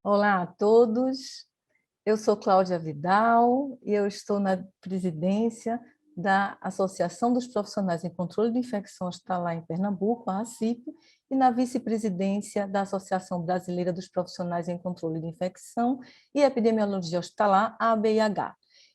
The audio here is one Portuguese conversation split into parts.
Olá a todos, eu sou Cláudia Vidal e eu estou na presidência da Associação dos Profissionais em Controle de Infecção Hospitalar em Pernambuco, a ACIP, e na vice-presidência da Associação Brasileira dos Profissionais em Controle de Infecção e Epidemiologia Hospitalar, a ABIH.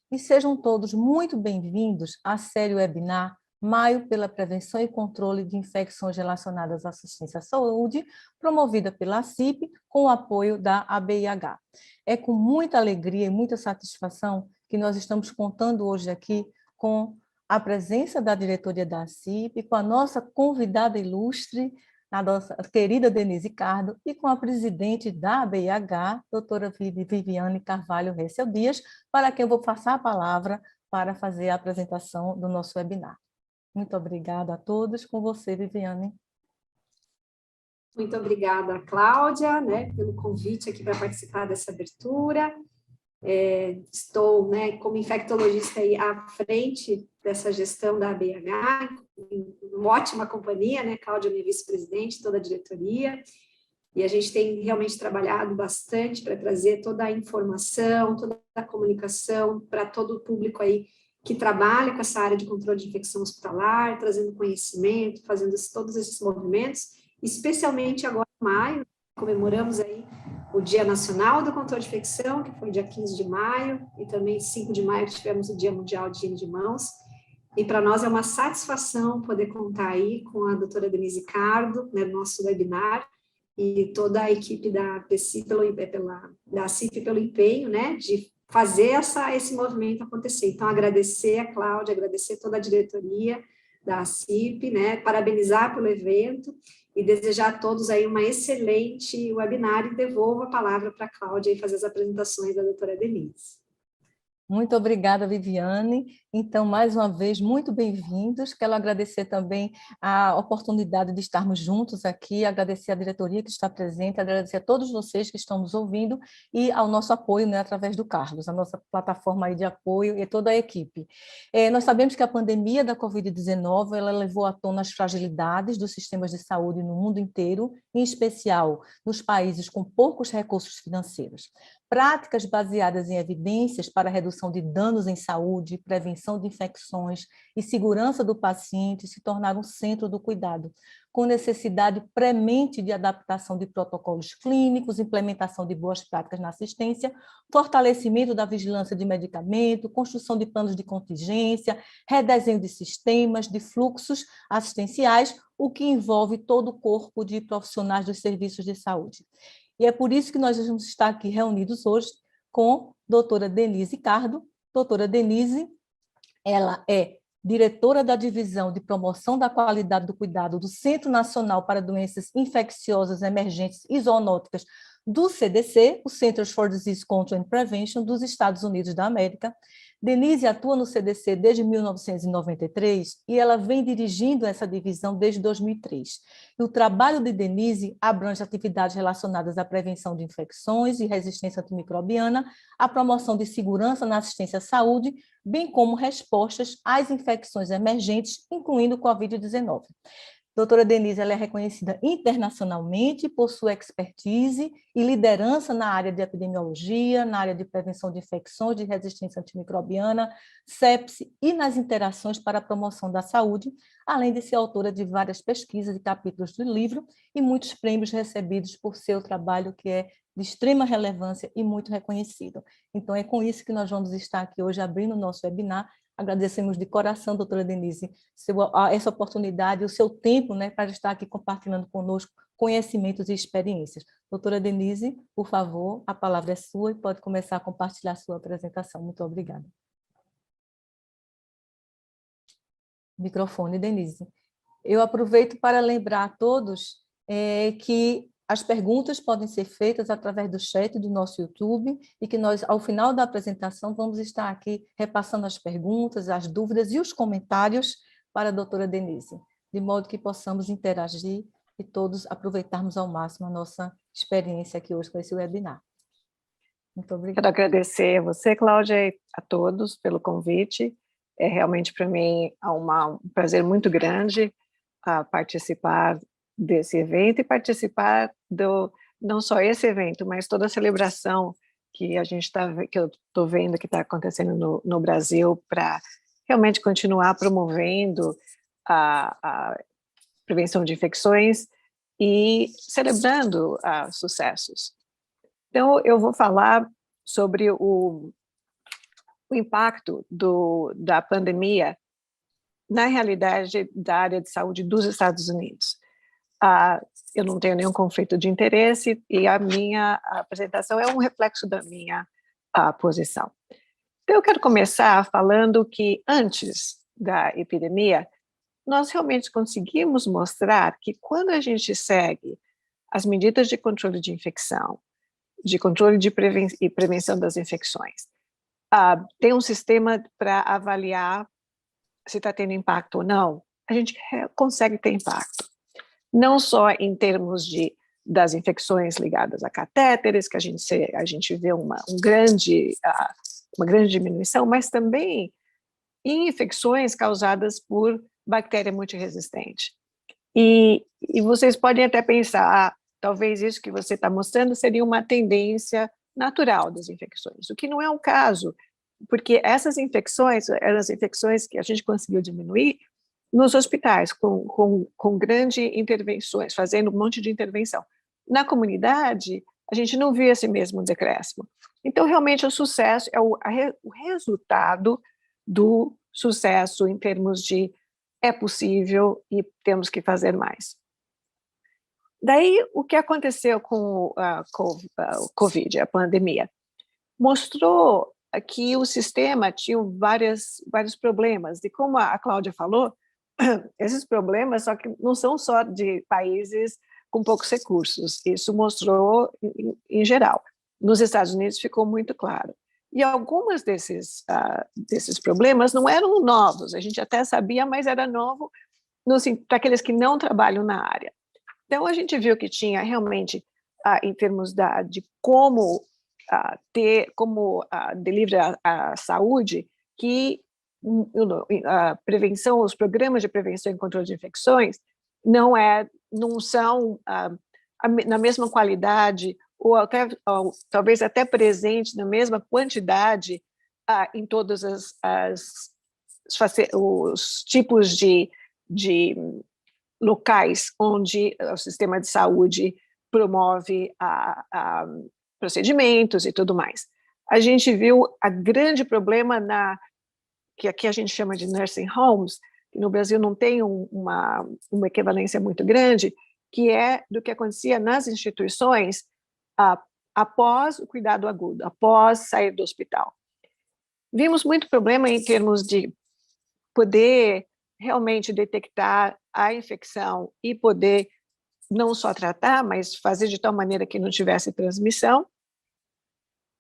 E sejam todos muito bem-vindos à série webinar Maio pela Prevenção e Controle de Infecções Relacionadas à Assistência à Saúde, promovida pela ACIP, com o apoio da ABIH. É com muita alegria e muita satisfação que nós estamos contando hoje aqui com a presença da diretoria da ACIP, com a nossa convidada ilustre, a nossa querida Denise Cardo, e com a presidente da ABIH, doutora Viviane Carvalho Ressel Dias, para quem eu vou passar a palavra para fazer a apresentação do nosso webinar. Muito obrigada a todos. Com você, Viviane. Muito obrigada, Cláudia, pelo convite aqui para participar dessa abertura. Estou, como infectologista aí à frente dessa gestão da ABH, em uma ótima companhia, Cláudia, minha vice-presidente, toda a diretoria, e a gente tem realmente trabalhado bastante para trazer toda a informação, toda a comunicação para todo o público aí que trabalha com essa área de controle de infecção hospitalar, trazendo conhecimento, fazendo todos esses movimentos, especialmente agora em maio, comemoramos aí o Dia Nacional do Controle de Infecção, que foi dia 15 de maio, e também 5 de maio que tivemos o Dia Mundial de Higiene de Mãos, e para nós é uma satisfação poder contar aí com a doutora Denise Cardo, no nosso webinar, e toda a equipe da CIP pelo empenho, de fazer esse movimento acontecer. Então, agradecer a Cláudia, agradecer toda a diretoria da CIP, parabenizar pelo evento e desejar a todos aí uma excelente webinar, e devolvo a palavra para a Cláudia e fazer as apresentações da doutora Denise. Muito obrigada, Viviane. Então, mais uma vez, muito bem-vindos. Quero agradecer também a oportunidade de estarmos juntos aqui, agradecer à diretoria que está presente, agradecer a todos vocês que estão nos ouvindo e ao nosso apoio, através do Carlos, a nossa plataforma aí de apoio e toda a equipe. Nós sabemos que a pandemia da Covid-19, ela levou à tona as fragilidades dos sistemas de saúde no mundo inteiro, em especial nos países com poucos recursos financeiros. Práticas baseadas em evidências para redução de danos em saúde, prevenção de infecções e segurança do paciente se tornaram o centro do cuidado, com necessidade premente de adaptação de protocolos clínicos, implementação de boas práticas na assistência, fortalecimento da vigilância de medicamento, construção de planos de contingência, redesenho de sistemas, de fluxos assistenciais, o que envolve todo o corpo de profissionais dos serviços de saúde. E é por isso que nós vamos estar aqui reunidos hoje com a doutora Denise Cardo. Doutora Denise, ela é diretora da Divisão de Promoção da Qualidade do Cuidado do Centro Nacional para Doenças Infecciosas Emergentes e Zoonóticas do CDC, o Centers for Disease Control and Prevention, dos Estados Unidos da América. Denise atua no CDC desde 1993 e ela vem dirigindo essa divisão desde 2003. E o trabalho de Denise abrange atividades relacionadas à prevenção de infecções e resistência antimicrobiana, a promoção de segurança na assistência à saúde, bem como respostas às infecções emergentes, incluindo o Covid-19. Doutora Denise, ela é reconhecida internacionalmente por sua expertise e liderança na área de epidemiologia, na área de prevenção de infecções, de resistência antimicrobiana, sepse e nas interações para a promoção da saúde, além de ser autora de várias pesquisas e capítulos do livro e muitos prêmios recebidos por seu trabalho, que é de extrema relevância e muito reconhecido. Então, é com isso que nós vamos estar aqui hoje abrindo o nosso webinar. Agradecemos de coração, doutora Denise, essa oportunidade, o seu tempo, para estar aqui compartilhando conosco conhecimentos e experiências. Doutora Denise, por favor, a palavra é sua e pode começar a compartilhar a sua apresentação. Muito obrigada. Microfone, Denise. Eu aproveito para lembrar a todos que as perguntas podem ser feitas através do chat do nosso YouTube e que nós, ao final da apresentação, vamos estar aqui repassando as perguntas, as dúvidas e os comentários para a doutora Denise, de modo que possamos interagir e todos aproveitarmos ao máximo a nossa experiência aqui hoje com esse webinar. Muito obrigada. Quero agradecer a você, Cláudia, e a todos pelo convite. É realmente para mim um prazer muito grande participar desse evento e participar não só esse evento, mas toda a celebração que que eu estou vendo que está acontecendo no Brasil para realmente continuar promovendo a prevenção de infecções e celebrando sucessos. Então, eu vou falar sobre o impacto da pandemia na realidade da área de saúde dos Estados Unidos. Eu não tenho nenhum conflito de interesse e a minha apresentação é um reflexo da minha posição. Então, eu quero começar falando que antes da epidemia, nós realmente conseguimos mostrar que quando a gente segue as medidas de controle de infecção, de controle e prevenção das infecções, tem um sistema para avaliar se está tendo impacto ou não, a gente consegue ter impacto. Não só em termos das infecções ligadas a catéteres, que a gente vê uma grande diminuição, mas também em infecções causadas por bactéria multiresistente. E vocês podem até pensar, talvez isso que você está mostrando seria uma tendência natural das infecções, o que não é o caso, porque essas infecções eram as infecções que a gente conseguiu diminuir nos hospitais, com grandes intervenções, fazendo um monte de intervenção. Na comunidade, a gente não viu esse mesmo decréscimo. Então, realmente, o sucesso é o resultado do sucesso em termos de é possível e temos que fazer mais. Daí, o que aconteceu com o Covid, a pandemia? Mostrou que o sistema tinha vários problemas, e como a Cláudia falou, esses problemas só que não são só de países com poucos recursos, isso mostrou em geral. Nos Estados Unidos ficou muito claro. E algumas desses problemas não eram novos, a gente até sabia, mas era novo para aqueles que não trabalham na área. Então, a gente viu que tinha realmente, em termos de como delivery a saúde, que a prevenção, os programas de prevenção e controle de infecções não são na mesma qualidade ou talvez até presente na mesma quantidade em todos os tipos de locais onde o sistema de saúde promove procedimentos e tudo mais. A gente viu a grande problema que aqui a gente chama de nursing homes, que no Brasil não tem uma equivalência muito grande, que é do que acontecia nas instituições após o cuidado agudo, após sair do hospital. Vimos muito problema em termos de poder realmente detectar a infecção e poder não só tratar, mas fazer de tal maneira que não tivesse transmissão.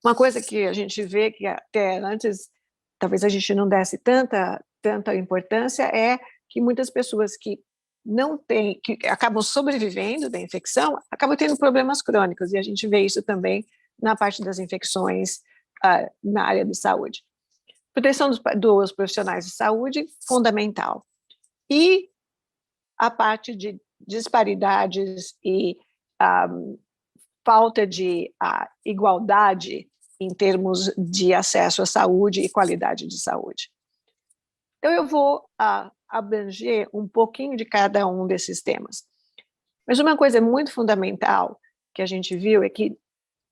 Uma coisa que a gente vê que até antes talvez a gente não desse tanta importância é que muitas pessoas que acabam sobrevivendo da infecção, acabam tendo problemas crônicos, e a gente vê isso também na parte das infecções na área de saúde. Proteção dos profissionais de saúde, fundamental. E a parte de disparidades e falta de igualdade em termos de acesso à saúde e qualidade de saúde. Então, eu vou abranger um pouquinho de cada um desses temas. Mas uma coisa muito fundamental que a gente viu é que,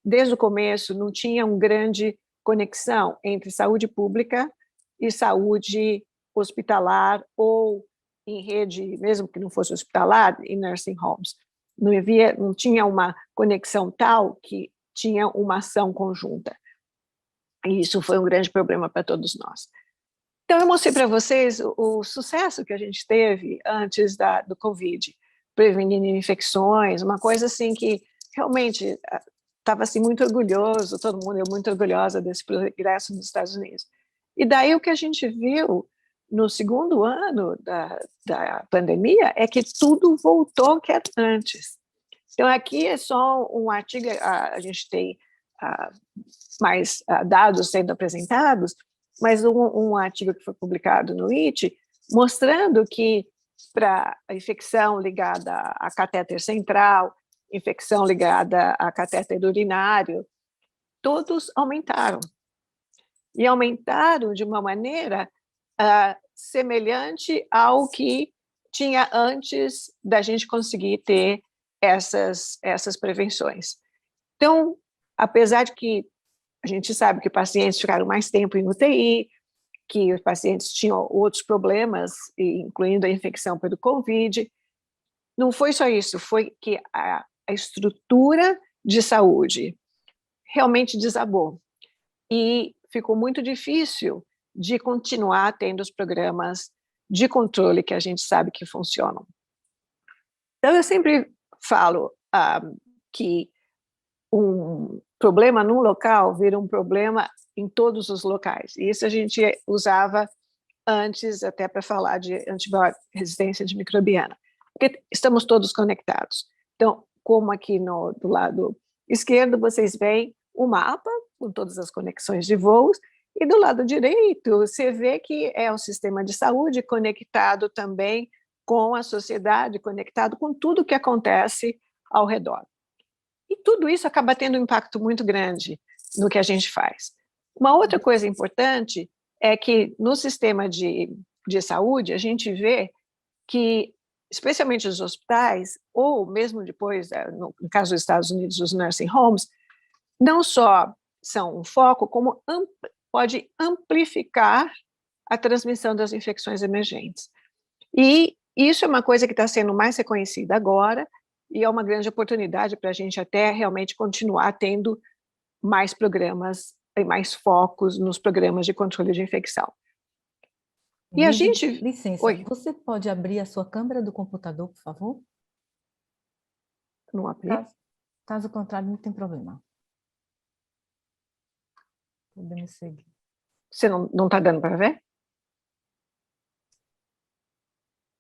desde o começo, não tinha uma grande conexão entre saúde pública e saúde hospitalar ou em rede, mesmo que não fosse hospitalar, em nursing homes. Não tinha uma conexão tal que tinha uma ação conjunta. E isso foi um grande problema para todos nós. Então, eu mostrei para vocês o sucesso que a gente teve antes do Covid, prevenindo infecções, uma coisa assim que realmente estava assim, muito orgulhoso, todo mundo é muito orgulhosa desse progresso nos Estados Unidos. E daí o que a gente viu no segundo ano da pandemia é que tudo voltou ao que era antes. Então, aqui é só um artigo, a gente tem mais dados sendo apresentados, mas um artigo que foi publicado no IT, mostrando que para a infecção ligada a catéter central infecção ligada a catéter urinário, todos aumentaram. E aumentaram de uma maneira semelhante ao que tinha antes da gente conseguir ter essas prevenções. Então, apesar de que a gente sabe que pacientes ficaram mais tempo em UTI, que os pacientes tinham outros problemas, incluindo a infecção pelo Covid, não foi só isso, foi que a estrutura de saúde realmente desabou. E ficou muito difícil de continuar tendo os programas de controle que a gente sabe que funcionam. Então, eu sempre falo que um problema num local vira um problema em todos os locais. E isso a gente usava antes até para falar de resistência antimicrobiana, porque estamos todos conectados. Então, como aqui do lado esquerdo, vocês veem o mapa com todas as conexões de voos, e do lado direito, você vê que é um sistema de saúde conectado também com a sociedade, conectado com tudo que acontece ao redor. E tudo isso acaba tendo um impacto muito grande no que a gente faz. Uma outra coisa importante é que no sistema de saúde, a gente vê que, especialmente os hospitais, ou mesmo depois, no caso dos Estados Unidos, os nursing homes, não só são um foco, como pode amplificar a transmissão das infecções emergentes. E isso é uma coisa que está sendo mais reconhecida agora, e é uma grande oportunidade para a gente até realmente continuar tendo mais programas e mais focos nos programas de controle de infecção. E a gente... Licença, Oi. Você pode abrir a sua câmera do computador, por favor? Não abri? Caso contrário, não tem problema. Podemos seguir. Você não está dando para ver?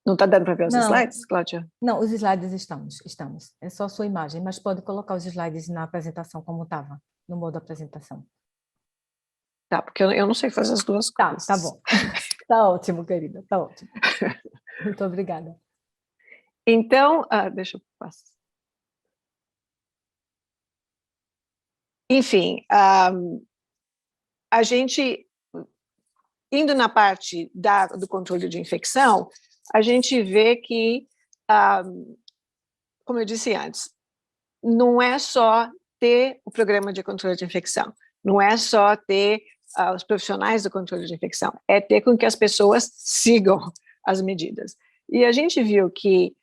Não está dando para ver os slides, Cláudia? Não, os slides estamos. É só a sua imagem, mas pode colocar os slides na apresentação como estava, no modo apresentação. Tá, porque eu não sei fazer as duas coisas. Tá bom. Tá ótimo, querida, tá ótimo. Muito obrigada. Então, deixa eu passar. Enfim, a gente, indo na parte do controle de infecção, a gente vê que, como eu disse antes, não é só ter o programa de controle de infecção, não é só ter os profissionais do controle de infecção, é ter com que as pessoas sigam as medidas. E a gente viu que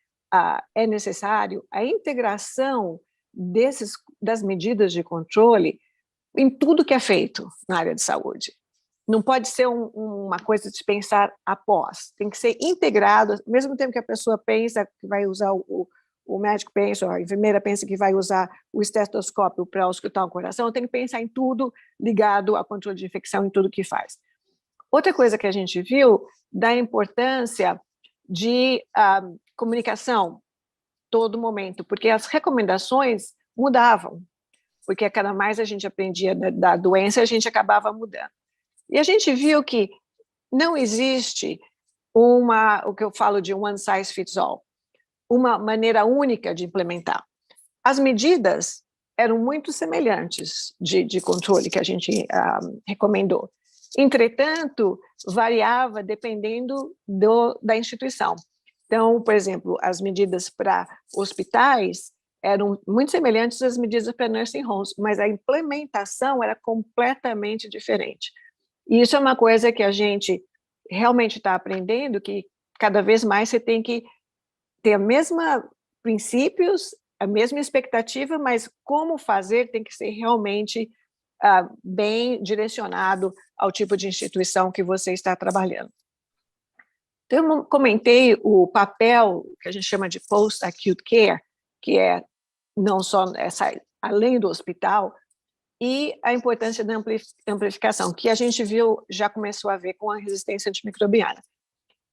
é necessário a integração das medidas de controle em tudo que é feito na área de saúde. Não pode ser uma coisa de pensar após, tem que ser integrado, ao mesmo tempo que a pessoa pensa que vai usar o médico pensa, a enfermeira pensa que vai usar o estetoscópio para auscultar o coração, tem que pensar em tudo ligado ao controle de infecção, em tudo que faz. Outra coisa que a gente viu, da importância de comunicação todo momento, porque as recomendações mudavam, porque a cada mais a gente aprendia da doença, a gente acabava mudando. E a gente viu que não existe o que eu falo de one size fits all, uma maneira única de implementar. As medidas eram muito semelhantes de controle que a gente recomendou. Entretanto, variava dependendo da instituição. Então, por exemplo, as medidas para hospitais eram muito semelhantes às medidas para nursing homes, mas a implementação era completamente diferente. E isso é uma coisa que a gente realmente está aprendendo, que cada vez mais você tem que ter os mesmos princípios, a mesma expectativa, mas como fazer tem que ser realmente bem direcionado ao tipo de instituição que você está trabalhando. Então, eu comentei o papel que a gente chama de post-acute care, que é não só além do hospital, e a importância da amplificação, que a gente viu, já começou a ver com a resistência antimicrobiana.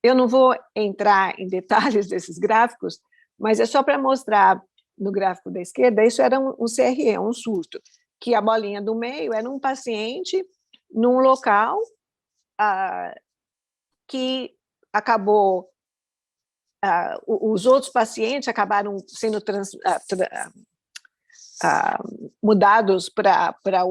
Eu não vou entrar em detalhes desses gráficos, mas é só para mostrar no gráfico da esquerda, isso era um CRE, um surto, que a bolinha do meio era um paciente num local que acabou os outros pacientes acabaram sendo mudados para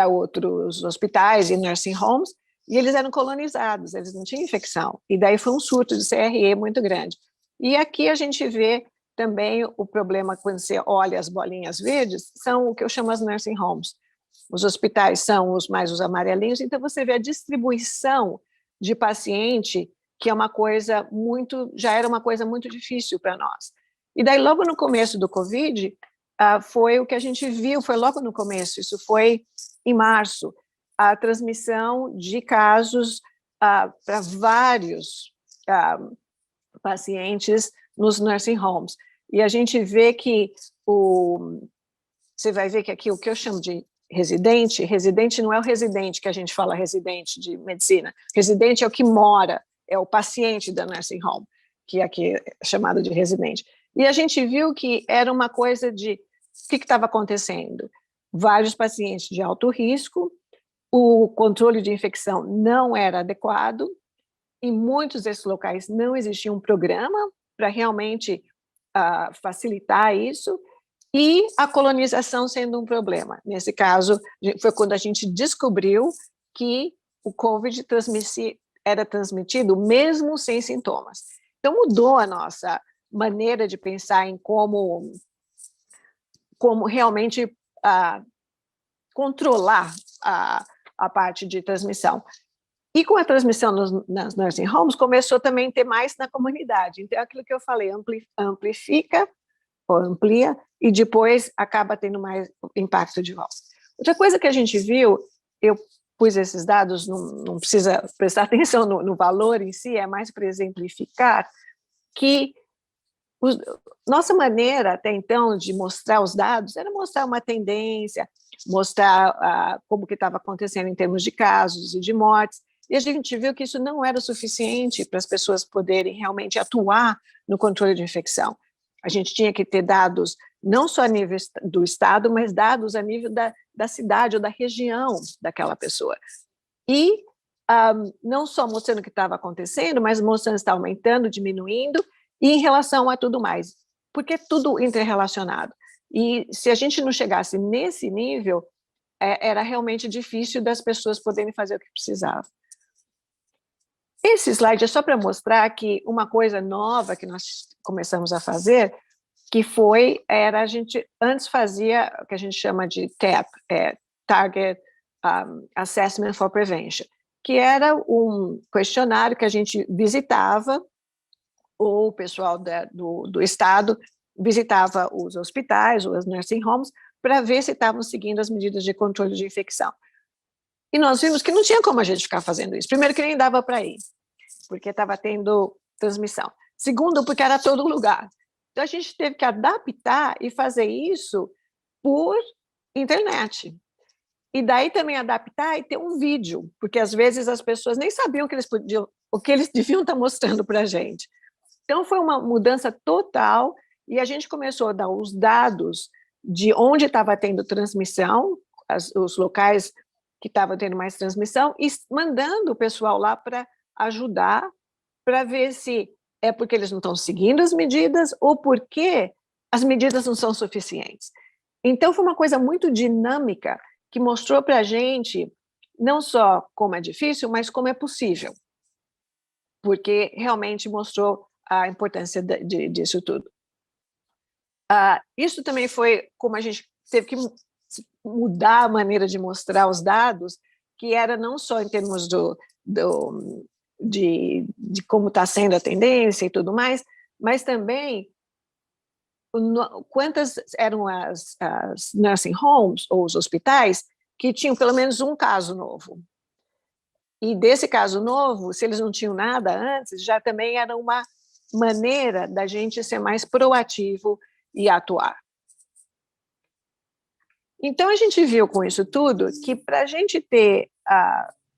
outros hospitais e nursing homes, e eles eram colonizados, eles não tinham infecção. E daí foi um surto de CRE muito grande. E aqui a gente vê também o problema, quando você olha as bolinhas verdes, são o que eu chamo as nursing homes. Os hospitais são os amarelinhos, então você vê a distribuição de paciente, que é uma coisa já era uma coisa muito difícil para nós. E daí, logo no começo do Covid, foi o que a gente viu, foi logo no começo, isso foi em março, a transmissão de casos para vários pacientes nos nursing homes. E a gente vê que você vai ver que aqui o que eu chamo de residente não é o residente que a gente fala residente de medicina, residente é o que mora, é o paciente da nursing home, que aqui é chamado de residente. E a gente viu que era uma coisa de, o que estava acontecendo? Vários pacientes de alto risco, o controle de infecção não era adequado, em muitos desses locais não existia um programa para realmente facilitar isso, e a colonização sendo um problema. Nesse caso, foi quando a gente descobriu que o COVID era transmitido mesmo sem sintomas. Então, mudou a nossa maneira de pensar em como realmente controlar a parte de transmissão. E com a transmissão nas nursing homes, começou também a ter mais na comunidade. Então, é aquilo que eu falei, amplifica, ou amplia, e depois acaba tendo mais impacto de volta. Outra coisa que a gente viu, eu pus esses dados, não precisa prestar atenção no valor em si, é mais para exemplificar que nossa maneira, até então, de mostrar os dados era mostrar uma tendência, mostrar como que estava acontecendo em termos de casos e de mortes, e a gente viu que isso não era suficiente para as pessoas poderem realmente atuar no controle de infecção. A gente tinha que ter dados não só a nível do estado, mas dados a nível da cidade ou da região daquela pessoa. E não só mostrando o que estava acontecendo, mas mostrando se está aumentando, diminuindo, e em relação a tudo mais, porque é tudo interrelacionado. E se a gente não chegasse nesse nível, era realmente difícil das pessoas poderem fazer o que precisavam. Esse slide é só para mostrar que uma coisa nova que nós começamos a fazer, a gente antes fazia o que a gente chama de TAP, Target Assessment for Prevention, que era um questionário que a gente visitava, ou o pessoal do estado visitava os hospitais ou as nursing homes para ver se estavam seguindo as medidas de controle de infecção. E nós vimos que não tinha como a gente ficar fazendo isso. Primeiro, que nem dava para ir, porque estava tendo transmissão. Segundo, porque era todo lugar. Então, a gente teve que adaptar e fazer isso por internet. E daí também adaptar e ter um vídeo, porque às vezes as pessoas nem sabiam o que eles deviam estar mostrando para a gente. Então, foi uma mudança total, e a gente começou a dar os dados de onde estava tendo transmissão, os locais que estavam tendo mais transmissão, e mandando o pessoal lá para ajudar, para ver se é porque eles não estão seguindo as medidas ou porque as medidas não são suficientes. Então, foi uma coisa muito dinâmica que mostrou para a gente não só como é difícil, mas como é possível, porque realmente mostrou a importância disso tudo. Isso também foi como a gente teve que mudar a maneira de mostrar os dados, que era não só em termos de como está sendo a tendência e tudo mais, mas também quantas eram as nursing homes ou os hospitais que tinham pelo menos um caso novo. E desse caso novo, se eles não tinham nada antes, já também era uma maneira da gente ser mais proativo e atuar. Então, a gente viu com isso tudo que para a gente ter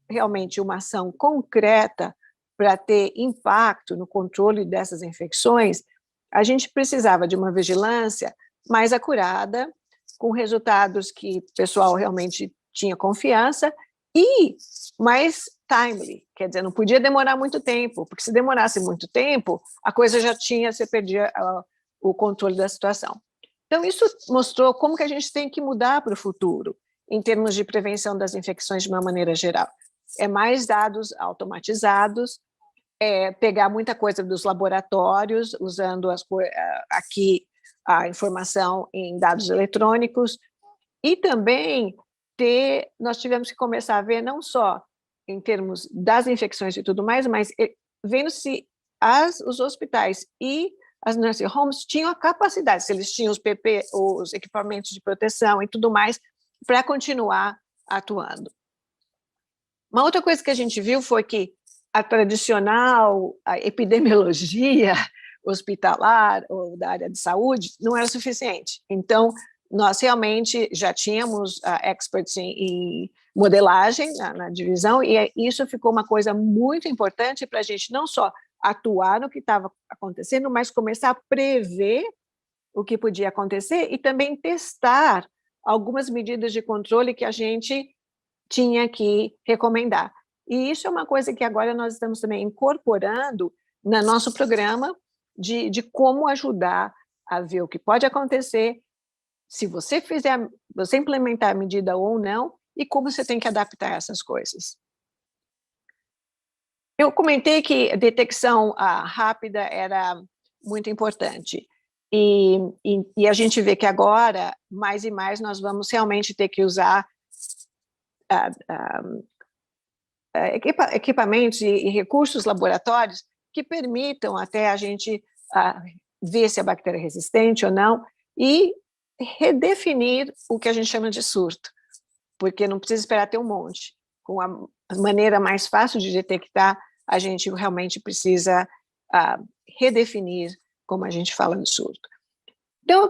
realmente uma ação concreta para ter impacto no controle dessas infecções, a gente precisava de uma vigilância mais acurada, com resultados que o pessoal realmente tinha confiança, e mais timely, quer dizer, não podia demorar muito tempo, porque se demorasse muito tempo, a coisa já tinha, você perdia o controle da situação. Então, isso mostrou como que a gente tem que mudar para o futuro, em termos de prevenção das infecções de uma maneira geral. É mais dados automatizados, pegar muita coisa dos laboratórios, usando aqui a informação em dados eletrônicos, e também nós tivemos que começar a ver não só em termos das infecções e tudo mais, mas vendo se os hospitais e as nursing homes tinham a capacidade, se eles tinham os equipamentos de proteção e tudo mais, para continuar atuando. Uma outra coisa que a gente viu foi que a tradicional epidemiologia hospitalar ou da área de saúde não era suficiente. Então, nós realmente já tínhamos experts em modelagem na divisão, e isso ficou uma coisa muito importante para a gente não só atuar no que estava acontecendo, mas começar a prever o que podia acontecer e também testar algumas medidas de controle que a gente tinha que recomendar. E isso é uma coisa que agora nós estamos também incorporando no nosso programa de como ajudar a ver o que pode acontecer, se você implementar a medida ou não, e como você tem que adaptar essas coisas. Eu comentei que a detecção rápida era muito importante, e a gente vê que agora, mais e mais, nós vamos realmente ter que usar equipamentos e recursos laboratórios que permitam até a gente ver se a bactéria é resistente ou não, e redefinir o que a gente chama de surto, porque não precisa esperar ter um monte. Com a maneira mais fácil de detectar, a gente realmente precisa redefinir como a gente fala no surto. Então,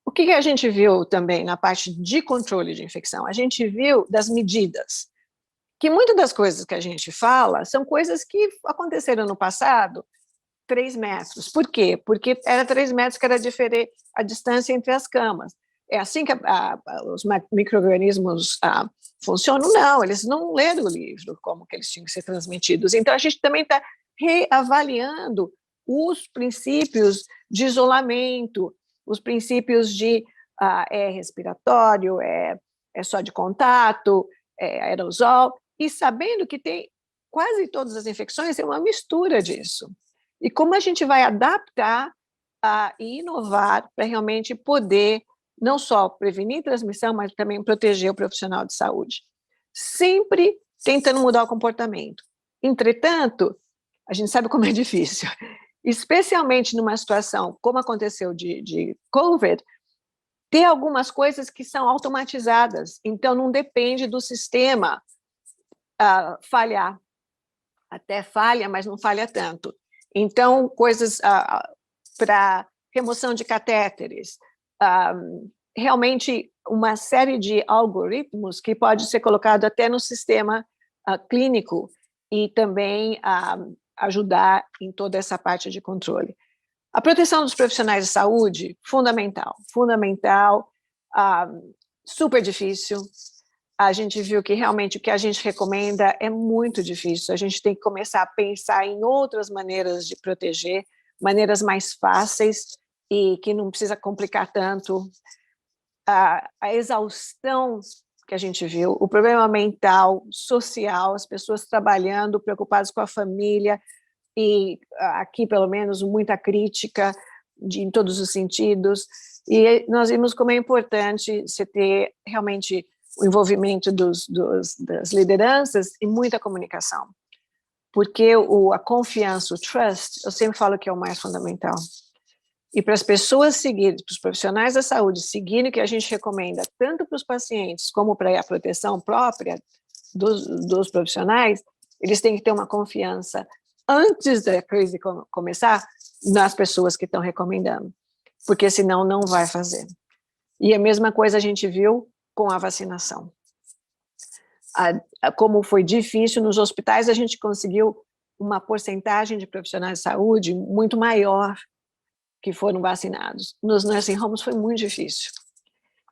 o que a gente viu também na parte de controle de infecção? A gente viu das medidas, que muitas das coisas que a gente fala são coisas que aconteceram no passado, 3 metros. Por quê? Porque era 3 metros que era diferente a distância entre as camas. É assim que os micro-organismos funcionam? Não, eles não leram o livro, como que eles tinham que ser transmitidos. Então, a gente também está reavaliando os princípios de isolamento, os princípios de respiratório, é só de contato, aerosol, e sabendo que tem quase todas as infecções, é uma mistura disso. E como a gente vai adaptar e inovar para realmente poder não só prevenir transmissão, mas também proteger o profissional de saúde. Sempre tentando mudar o comportamento. Entretanto, a gente sabe como é difícil, especialmente numa situação como aconteceu de COVID, ter algumas coisas que são automatizadas, então não depende do sistema falhar. Até falha, mas não falha tanto. Então, coisas para remoção de catéteres, realmente uma série de algoritmos que pode ser colocado até no sistema clínico e também ajudar em toda essa parte de controle. A proteção dos profissionais de saúde, fundamental, super difícil. A gente viu que realmente o que a gente recomenda é muito difícil. A gente tem que começar a pensar em outras maneiras de proteger, maneiras mais fáceis e que não precisa complicar tanto. A exaustão que a gente viu, o problema mental, social, as pessoas trabalhando, preocupadas com a família, e aqui, pelo menos, muita crítica em todos os sentidos. E nós vimos como é importante você ter realmente o envolvimento das lideranças e muita comunicação. Porque a confiança, o trust, eu sempre falo que é o mais fundamental. E para as pessoas seguirem, para os profissionais da saúde seguirem o que a gente recomenda, tanto para os pacientes como para a proteção própria dos profissionais, eles têm que ter uma confiança antes da crise começar nas pessoas que estão recomendando, porque senão não vai fazer. E a mesma coisa a gente viu com a vacinação. Como foi difícil nos hospitais, a gente conseguiu uma porcentagem de profissionais de saúde muito maior que foram vacinados. Nos nursing homes foi muito difícil.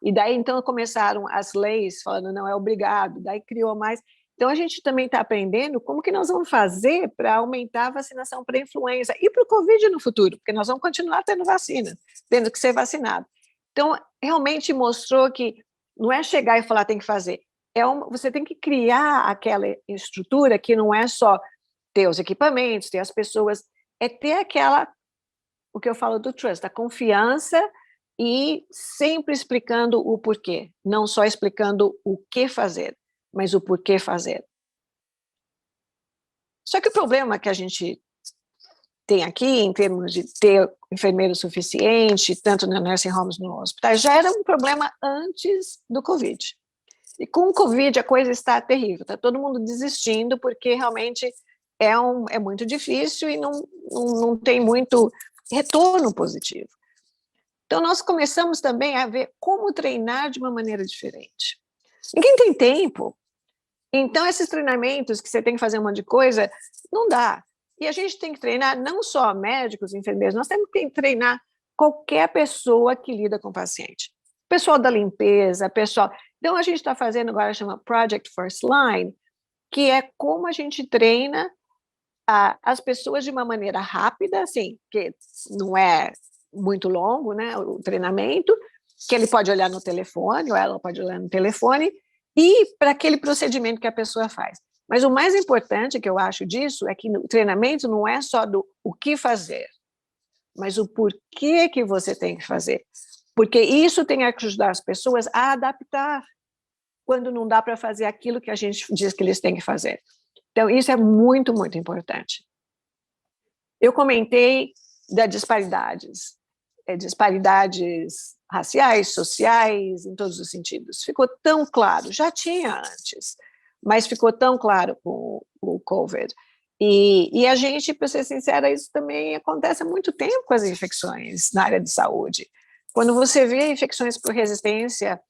E daí, então, começaram as leis falando, não é obrigado, daí criou mais, Então, a gente também está aprendendo como que nós vamos fazer para aumentar a vacinação para a influenza e para o Covid no futuro, porque nós vamos continuar tendo vacina, tendo que ser vacinado. Então, realmente mostrou que não é chegar e falar tem que fazer, você tem que criar aquela estrutura que não é só ter os equipamentos, ter as pessoas, é ter o que eu falo do trust, a confiança e sempre explicando o porquê, não só explicando o que fazer, mas o porquê fazer. Só que o problema que a gente tem aqui, em termos de ter enfermeiro suficiente, tanto na nursing homes no hospital, já era um problema antes do Covid. E com o Covid a coisa está terrível, está todo mundo desistindo, porque realmente é muito difícil e não tem muito retorno positivo. Então, nós começamos também a ver como treinar de uma maneira diferente. Ninguém tem tempo. Então, esses treinamentos que você tem que fazer um monte de coisa, não dá. E a gente tem que treinar não só médicos, enfermeiros, nós temos que treinar qualquer pessoa que lida com o paciente. Pessoal da limpeza, pessoal... Então, a gente está fazendo agora, chama Project First Line, que é como a gente treina as pessoas de uma maneira rápida, assim, que não é muito longo, né, o treinamento, que ele pode olhar no telefone, ou ela pode olhar no telefone, e para aquele procedimento que a pessoa faz. Mas o mais importante que eu acho disso é que o treinamento não é só do o que fazer, mas o porquê que você tem que fazer. Porque isso tem que ajudar as pessoas a adaptar quando não dá para fazer aquilo que a gente diz que eles têm que fazer. Então, isso é muito, muito importante. Eu comentei das disparidades raciais, sociais, em todos os sentidos. Ficou tão claro, já tinha antes, mas ficou tão claro com o COVID. E a gente, para ser sincera, isso também acontece há muito tempo com as infecções na área de saúde. Quando você vê infecções por resistência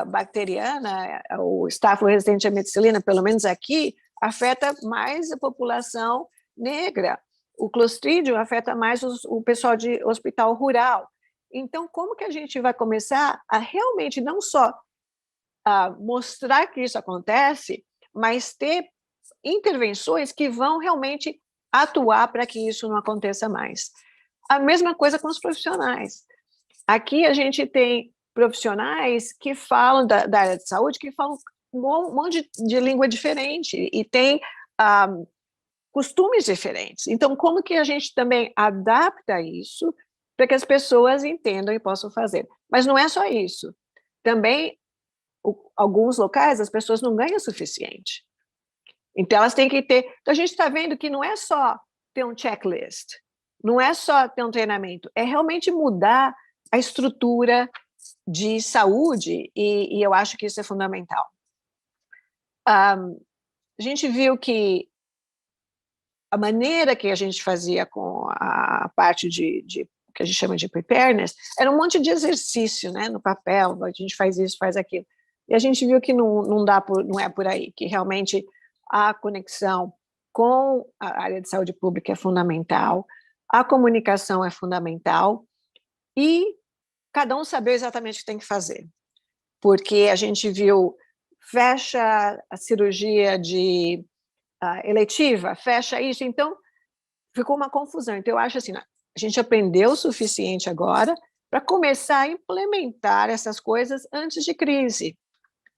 bacteriana, o estáfilo resistente à meticilina, pelo menos aqui, afeta mais a população negra. O clostrídio afeta mais o pessoal de hospital rural. Então, como que a gente vai começar a realmente não só mostrar que isso acontece, mas ter intervenções que vão realmente atuar para que isso não aconteça mais? A mesma coisa com os profissionais. Aqui a gente tem profissionais que falam da área de saúde, que falam um monte de língua diferente e tem costumes diferentes. Então, como que a gente também adapta isso para que as pessoas entendam e possam fazer? Mas não é só isso. Também, alguns locais, as pessoas não ganham o suficiente. Então, elas têm que ter... Então, a gente está vendo que não é só ter um checklist, não é só ter um treinamento, é realmente mudar a estrutura de saúde, e eu acho que isso é fundamental. A gente viu que a maneira que a gente fazia com a parte de que a gente chama de preparedness, era um monte de exercício, né, no papel, a gente faz isso, faz aquilo. E a gente viu que não é por aí, que realmente a conexão com a área de saúde pública é fundamental, a comunicação é fundamental, e cada um saber exatamente o que tem que fazer. Porque a gente viu, fecha a cirurgia eletiva, fecha isso, então ficou uma confusão. Então eu acho assim, a gente aprendeu o suficiente agora para começar a implementar essas coisas antes de crise,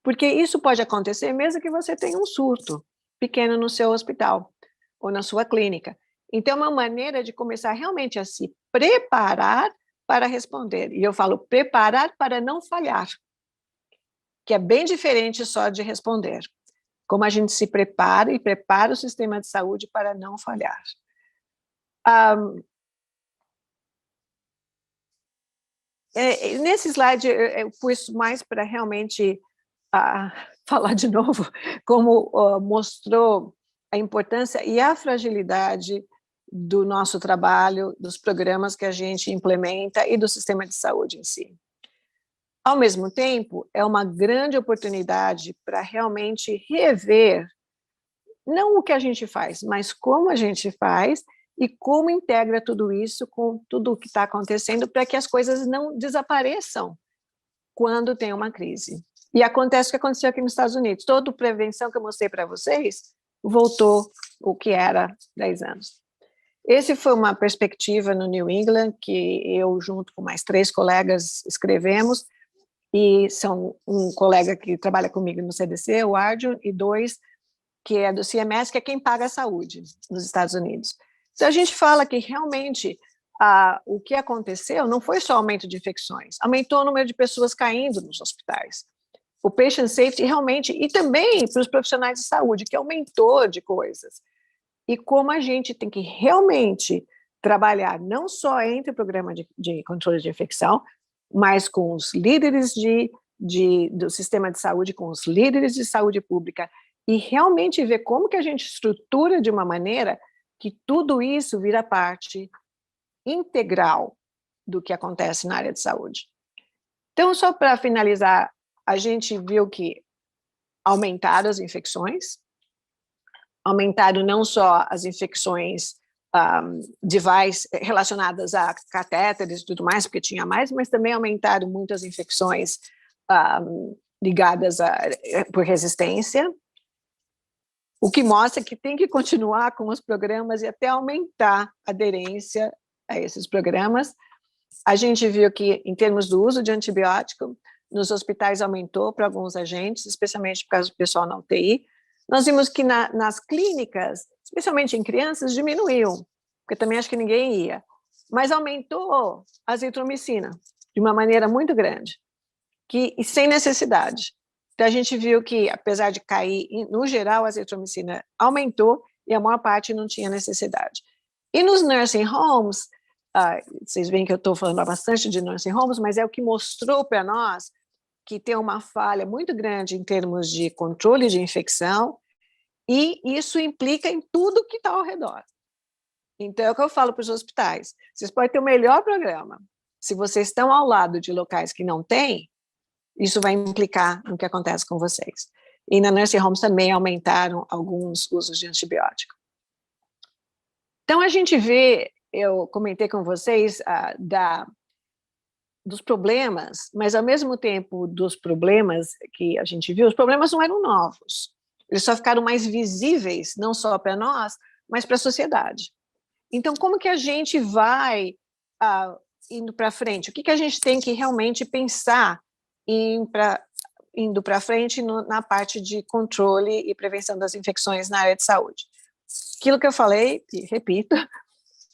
porque isso pode acontecer mesmo que você tenha um surto pequeno no seu hospital ou na sua clínica. Então é uma maneira de começar realmente a se preparar para responder, e eu falo preparar para não falhar, que é bem diferente só de responder. Como a gente se prepara e prepara o sistema de saúde para não falhar. Nesse slide, eu pus mais para realmente falar de novo, como mostrou a importância e a fragilidade do nosso trabalho, dos programas que a gente implementa e do sistema de saúde em si. Ao mesmo tempo, é uma grande oportunidade para realmente rever, não o que a gente faz, mas como a gente faz e como integra tudo isso com tudo o que está acontecendo para que as coisas não desapareçam quando tem uma crise. E acontece o que aconteceu aqui nos Estados Unidos. Toda a prevenção que eu mostrei para vocês voltou o que era 10 anos. Esse foi uma perspectiva no New England que eu, junto com mais 3 colegas, escrevemos, e são um colega que trabalha comigo no CDC, o Arjun, e 2 que é do CMS, que é quem paga a saúde nos Estados Unidos. Então, a gente fala que realmente o que aconteceu não foi só aumento de infecções, aumentou o número de pessoas caindo nos hospitais. O patient safety realmente, e também para os profissionais de saúde, que aumentou de coisas. E como a gente tem que realmente trabalhar não só entre o programa de controle de infecção, mas com os líderes do sistema de saúde, com os líderes de saúde pública, e realmente ver como que a gente estrutura de uma maneira que tudo isso vira parte integral do que acontece na área de saúde. Então, só para finalizar, a gente viu que aumentaram as infecções, aumentaram não só as infecções relacionadas a catéteres e tudo mais, porque tinha mais, mas também aumentaram muitas infecções ligadas por resistência, o que mostra que tem que continuar com os programas e até aumentar a aderência a esses programas. A gente viu que, em termos do uso de antibiótico, nos hospitais aumentou para alguns agentes, especialmente por causa do pessoal na UTI. Nós vimos que nas clínicas, especialmente em crianças, diminuiu, porque também acho que ninguém ia, mas aumentou a azitromicina de uma maneira muito grande, e sem necessidade. Então, a gente viu que, apesar de cair, no geral, a azitromicina aumentou e a maior parte não tinha necessidade. E nos nursing homes, vocês veem que eu estou falando bastante de nursing homes, mas é o que mostrou para nós que tem uma falha muito grande em termos de controle de infecção, e isso implica em tudo que está ao redor. Então, é o que eu falo para os hospitais. Vocês podem ter o melhor programa. Se vocês estão ao lado de locais que não têm, isso vai implicar no que acontece com vocês. E na nursing homes também aumentaram alguns usos de antibiótico. Então, a gente vê, eu comentei com vocês dos problemas, mas ao mesmo tempo dos problemas que a gente viu, os problemas não eram novos. Eles só ficaram mais visíveis, não só para nós, mas para a sociedade. Então, como que a gente vai indo para frente? O que a gente tem que realmente pensar indo para frente na parte de controle e prevenção das infecções na área de saúde? Aquilo que eu falei, e repito,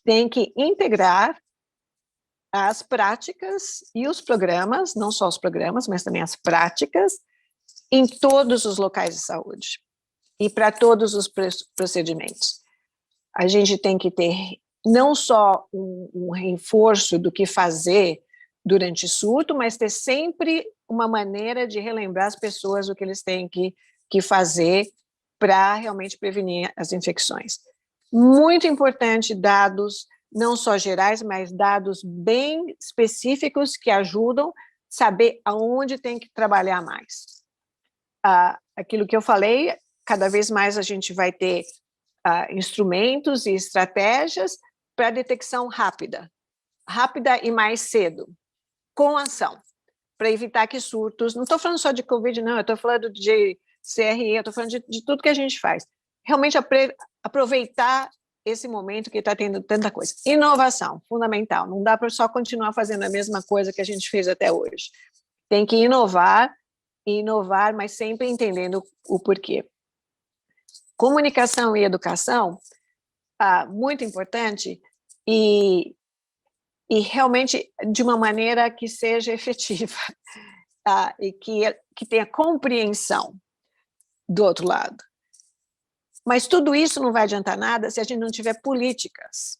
tem que integrar as práticas e os programas, não só os programas, mas também as práticas, em todos os locais de saúde e para todos os procedimentos. A gente tem que ter não só um reforço do que fazer durante surto, mas ter sempre uma maneira de relembrar as pessoas o que eles têm que fazer para realmente prevenir as infecções. Muito importante dados, não só gerais, mas dados bem específicos que ajudam a saber aonde tem que trabalhar mais. Aquilo que eu falei, cada vez mais a gente vai ter instrumentos e estratégias para detecção rápida e mais cedo, com ação, para evitar que surtos, não estou falando só de Covid, não, eu estou falando de CRE, eu estou falando de tudo que a gente faz. Realmente aproveitar esse momento que está tendo tanta coisa. Inovação, fundamental, não dá para só continuar fazendo a mesma coisa que a gente fez até hoje. Tem que inovar, mas sempre entendendo o porquê. Comunicação e educação, muito importante, e realmente de uma maneira que seja efetiva, e que tenha compreensão do outro lado. Mas tudo isso não vai adiantar nada se a gente não tiver políticas.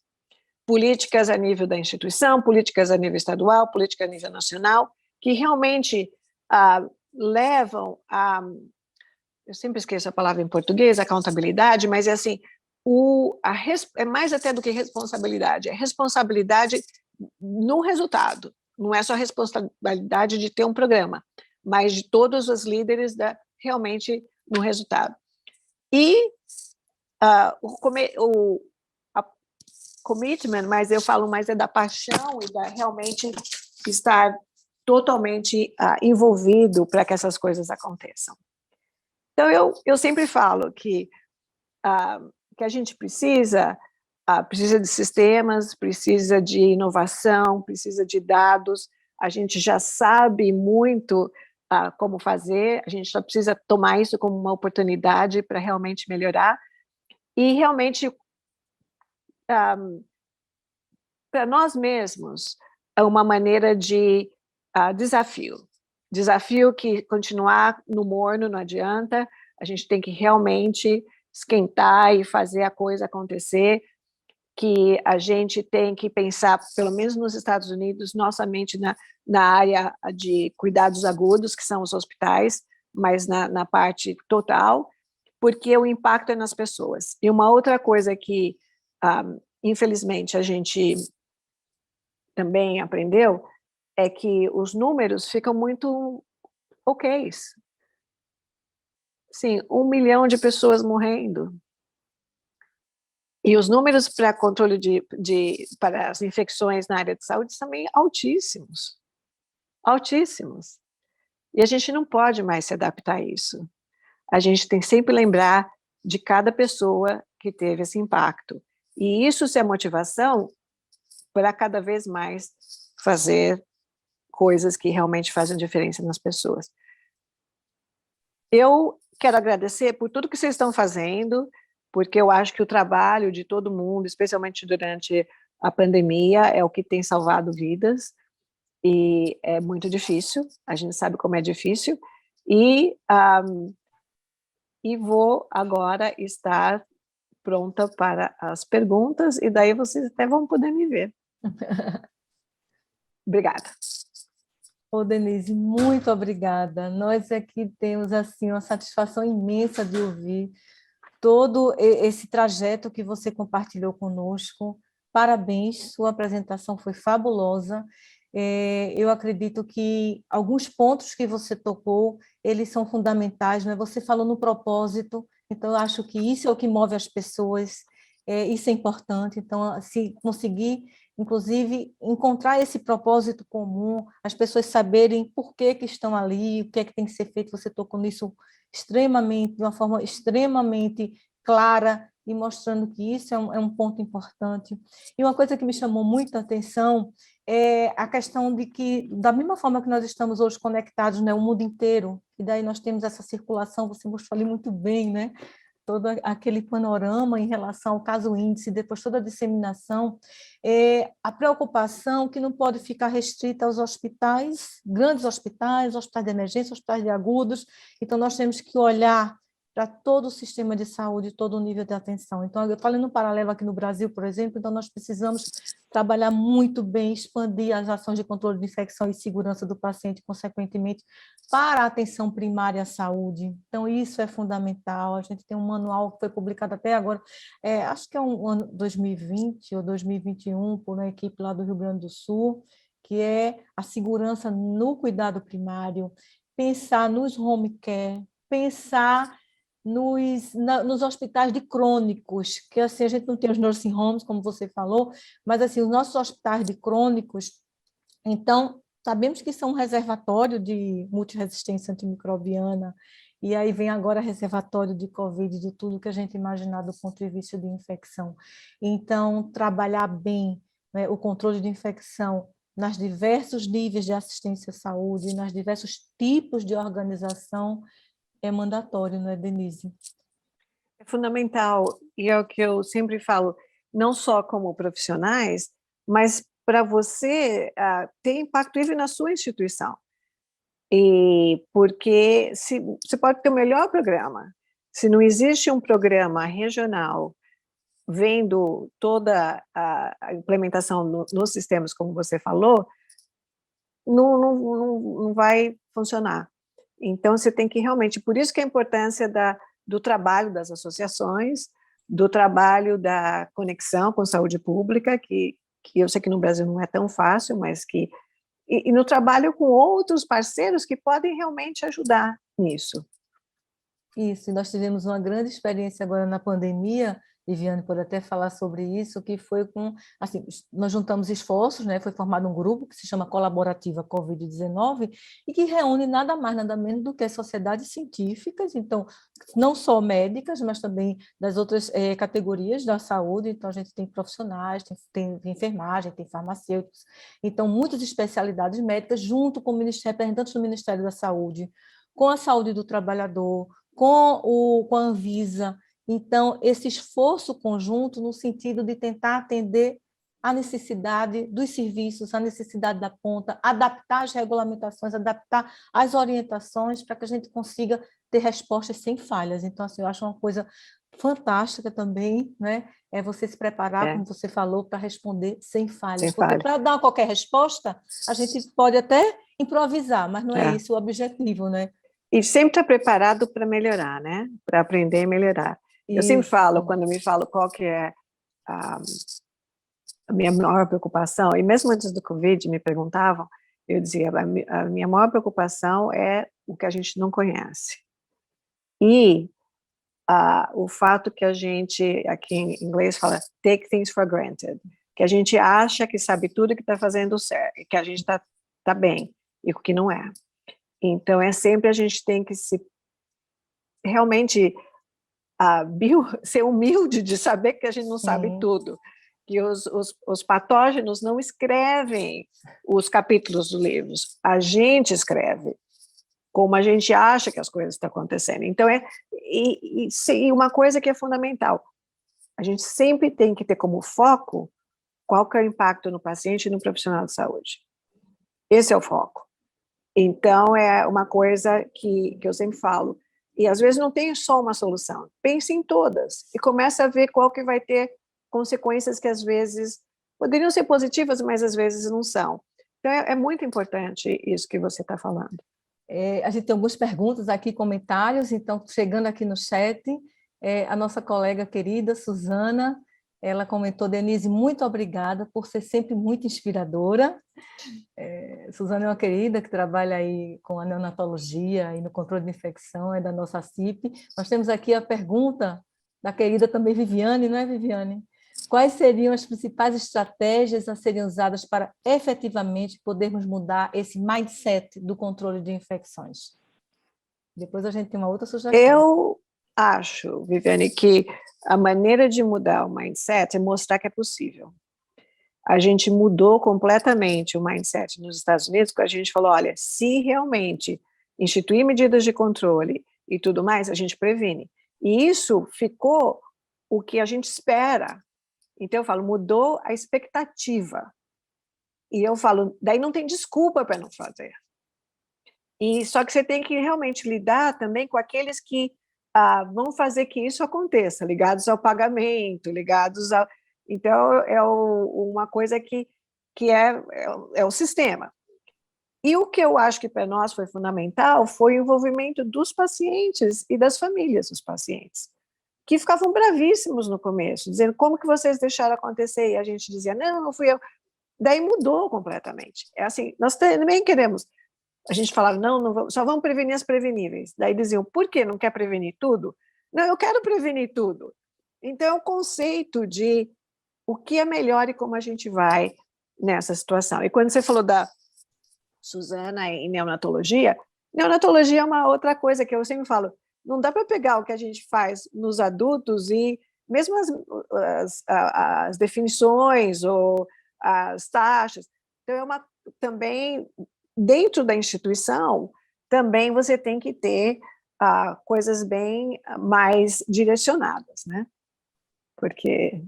Políticas a nível da instituição, políticas a nível estadual, política a nível nacional, que realmente levam a... Eu sempre esqueço a palavra em português, accountabilidade, mas é assim, é mais até do que responsabilidade, é responsabilidade no resultado. Não é só responsabilidade de ter um programa, mas de todos os líderes realmente no resultado. E o commitment, mas eu falo mais é da paixão e da realmente estar totalmente envolvido para que essas coisas aconteçam. Então, eu sempre falo que a gente precisa de sistemas, precisa de inovação, precisa de dados, a gente já sabe muito como fazer, a gente só precisa tomar isso como uma oportunidade para realmente melhorar, e realmente, para nós mesmos, é uma maneira de desafio que continuar no morno não adianta, a gente tem que realmente esquentar e fazer a coisa acontecer, que a gente tem que pensar, pelo menos nos Estados Unidos, nossa mente na área de cuidados agudos, que são os hospitais, mas na parte total, porque o impacto é nas pessoas. E uma outra coisa que, infelizmente, a gente também aprendeu, é que os números ficam muito ok. Sim, 1 milhão de pessoas morrendo. E os números para controle para as infecções na área de saúde também altíssimos. Altíssimos. E a gente não pode mais se adaptar a isso. A gente tem que sempre lembrar de cada pessoa que teve esse impacto. E isso é motivação para cada vez mais fazer coisas que realmente fazem diferença nas pessoas. Eu quero agradecer por tudo que vocês estão fazendo, porque eu acho que o trabalho de todo mundo, especialmente durante a pandemia, é o que tem salvado vidas, e é muito difícil, a gente sabe como é difícil, e vou agora estar pronta para as perguntas, e daí vocês até vão poder me ver. Obrigada. Ô, Denise, muito obrigada. Nós aqui temos assim uma satisfação imensa de ouvir todo esse trajeto que você compartilhou conosco. Parabéns, sua apresentação foi fabulosa. Eu acredito que alguns pontos que você tocou, eles são fundamentais, né? Você falou no propósito, então eu acho que isso é o que move as pessoas, isso é importante. Então, se conseguir, inclusive, encontrar esse propósito comum, as pessoas saberem por que estão ali, o que é que tem que ser feito, você tocou nisso de uma forma extremamente clara e mostrando que isso é um ponto importante. E uma coisa que me chamou muita atenção é a questão de que, da mesma forma que nós estamos hoje conectados, né, o mundo inteiro, e daí nós temos essa circulação, você mostrou ali muito bem, né, todo aquele panorama em relação ao caso índice, depois toda a disseminação, a preocupação que não pode ficar restrita aos hospitais, grandes hospitais de emergência, hospitais de agudos, então nós temos que olhar para todo o sistema de saúde, todo o nível de atenção. Então, eu falei no paralelo aqui no Brasil, por exemplo, então nós precisamos trabalhar muito bem, expandir as ações de controle de infecção e segurança do paciente, consequentemente, para a atenção primária à saúde. Então, isso é fundamental. A gente tem um manual que foi publicado até agora, acho que é um ano 2020 ou 2021, por uma equipe lá do Rio Grande do Sul, que é a segurança no cuidado primário, pensar nos home care, pensar nos hospitais de crônicos, que assim, a gente não tem os nursing homes, como você falou, mas assim, os nossos hospitais de crônicos, então, sabemos que são um reservatório de multiresistência antimicrobiana, e aí vem agora reservatório de Covid, de tudo que a gente imaginar do ponto de vista de infecção. Então, trabalhar bem, né, o controle de infecção nos diversos níveis de assistência à saúde, nos diversos tipos de organização, é mandatório, não é, Denise? É fundamental, e é o que eu sempre falo, não só como profissionais, mas para você ter impacto even na sua instituição. E porque você pode ter o melhor programa, se não existe um programa regional vendo toda a implementação nos sistemas, como você falou, não vai funcionar. Então, você tem que realmente, por isso que a importância do trabalho das associações, do trabalho da conexão com saúde pública, que eu sei que no Brasil não é tão fácil, mas que... E no trabalho com outros parceiros que podem realmente ajudar nisso. Isso, e nós tivemos uma grande experiência agora na pandemia, Viviane pode até falar sobre isso, que foi assim, nós juntamos esforços, né? Foi formado um grupo que se chama Colaborativa Covid-19 e que reúne nada mais, nada menos do que sociedades científicas, então, não só médicas, mas também das outras categorias da saúde, então a gente tem profissionais, tem enfermagem, tem farmacêuticos, então muitas especialidades médicas junto com representantes do Ministério da Saúde, com a saúde do trabalhador, com a Anvisa. Então, esse esforço conjunto no sentido de tentar atender a necessidade dos serviços, a necessidade da ponta, adaptar as regulamentações, adaptar as orientações para que a gente consiga ter respostas sem falhas. Então, assim, eu acho uma coisa fantástica também, né? É você se preparar, como você falou, para responder sem falhas. Sem Porque falha. para dar qualquer resposta, a gente pode até improvisar, mas não é esse o objetivo, né? E sempre estar preparado para melhorar, né? Para aprender e melhorar. Eu sempre falo, quando me falam qual que é a minha maior preocupação, e mesmo antes do Covid me perguntavam, eu dizia, a minha maior preocupação é o que a gente não conhece. E o fato que a gente, aqui em inglês fala, take things for granted, que a gente acha que sabe tudo que está fazendo certo, que a gente tá bem, e o que não é. Então, sempre a gente tem que se realmente ser humilde de saber que a gente não sabe tudo, que os patógenos não escrevem os capítulos dos livros, a gente escreve como a gente acha que as coisas estão acontecendo. Então, e uma coisa que é fundamental, a gente sempre tem que ter como foco qual que é o impacto no paciente e no profissional de saúde. Esse é o foco. Então, é uma coisa que eu sempre falo, e às vezes não tem só uma solução, pense em todas, e comece a ver qual que vai ter consequências que às vezes poderiam ser positivas, mas às vezes não são. Então, é muito importante isso que você está falando. A gente tem algumas perguntas aqui, comentários, então, chegando aqui no chat, a nossa colega querida, Suzana, ela comentou, Denise, muito obrigada por ser sempre muito inspiradora. Suzana é uma querida que trabalha aí com a neonatologia e no controle de infecção, é da nossa CIP. Nós temos aqui a pergunta da querida também Viviane, não é, Viviane? Quais seriam as principais estratégias a serem usadas para efetivamente podermos mudar esse mindset do controle de infecções? Depois a gente tem uma outra sugestão. Eu acho, Viviane, que a maneira de mudar o mindset é mostrar que é possível. A gente mudou completamente o mindset nos Estados Unidos, porque a gente falou, olha, se realmente instituir medidas de controle e tudo mais, a gente previne. E isso ficou o que a gente espera. Então, eu falo, mudou a expectativa. E eu falo, daí não tem desculpa para não fazer. E só que você tem que realmente lidar também com aqueles que vão fazer que isso aconteça, ligados ao pagamento, ligados ao... Então, uma coisa que é o sistema. E o que eu acho que para nós foi fundamental foi o envolvimento dos pacientes e das famílias dos pacientes, que ficavam bravíssimos no começo, dizendo, como que vocês deixaram acontecer? E a gente dizia, não fui eu. Daí mudou completamente. É assim, nós também queremos... A gente falava, não só vamos prevenir as preveníveis. Daí diziam, por que não quer prevenir tudo? Não, eu quero prevenir tudo. Então, é o conceito de o que é melhor e como a gente vai nessa situação. E quando você falou da Suzana em neonatologia é uma outra coisa que eu sempre falo, não dá para pegar o que a gente faz nos adultos e mesmo as definições ou as taxas. Então, também, dentro da instituição, também você tem que ter coisas bem mais direcionadas, né? Porque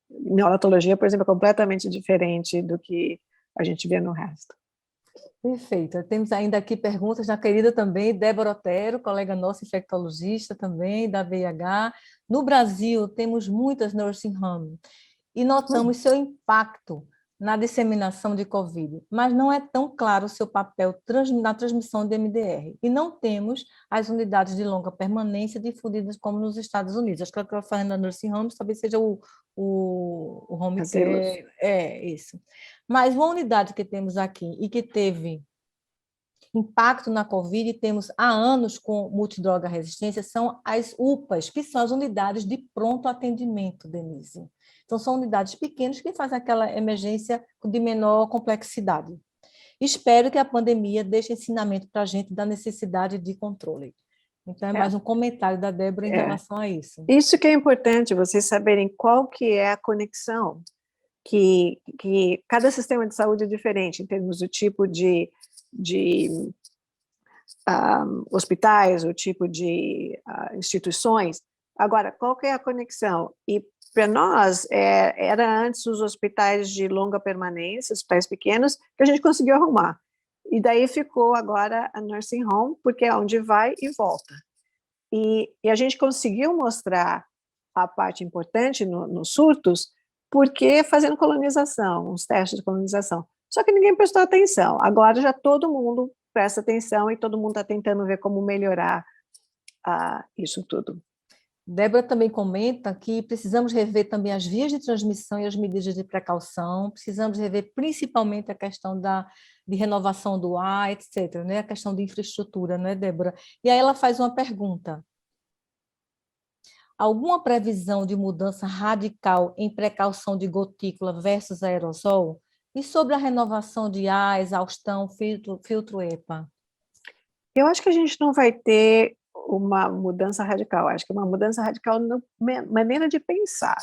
neonatologia, por exemplo, é completamente diferente do que a gente vê no resto. Perfeito. Temos ainda aqui perguntas da querida também, Débora Otero, colega nossa, infectologista também, da VIH. No Brasil, temos muitas nursing homes e notamos seu impacto na disseminação de Covid, mas não é tão claro o seu papel na transmissão de MDR. E não temos as unidades de longa permanência difundidas como nos Estados Unidos. Acho que o que eu estou falando da nursing homes talvez seja o home care. É, isso. Mas uma unidade que temos aqui e que teve impacto na Covid, temos há anos com multidroga resistência, são as UPAs, que são as unidades de pronto atendimento, Denise. Então, são unidades pequenas que fazem aquela emergência de menor complexidade. Espero que a pandemia deixe ensinamento para a gente da necessidade de controle. Então, é mais um comentário da Débora em relação a isso. Isso que é importante, vocês saberem qual que é a conexão, que cada sistema de saúde é diferente, em termos do tipo de hospitais, o tipo de instituições. Agora, qual que é a conexão? E para nós, era antes os hospitais de longa permanência, hospitais pequenos, que a gente conseguiu arrumar. E daí ficou agora a nursing home, porque é onde vai e volta. E a gente conseguiu mostrar a parte importante nos surtos, porque fazendo colonização, uns testes de colonização. Só que ninguém prestou atenção. Agora já todo mundo presta atenção e todo mundo está tentando ver como melhorar isso tudo. Débora também comenta que precisamos rever também as vias de transmissão e as medidas de precaução, precisamos rever principalmente a questão de renovação do ar, etc., né? A questão de infraestrutura, não é, Débora? E aí ela faz uma pergunta. Alguma previsão de mudança radical em precaução de gotícula versus aerosol? E sobre a renovação de ar, exaustão, filtro EPA? Eu acho que a gente não vai ter uma mudança radical, acho que uma mudança radical na maneira de pensar,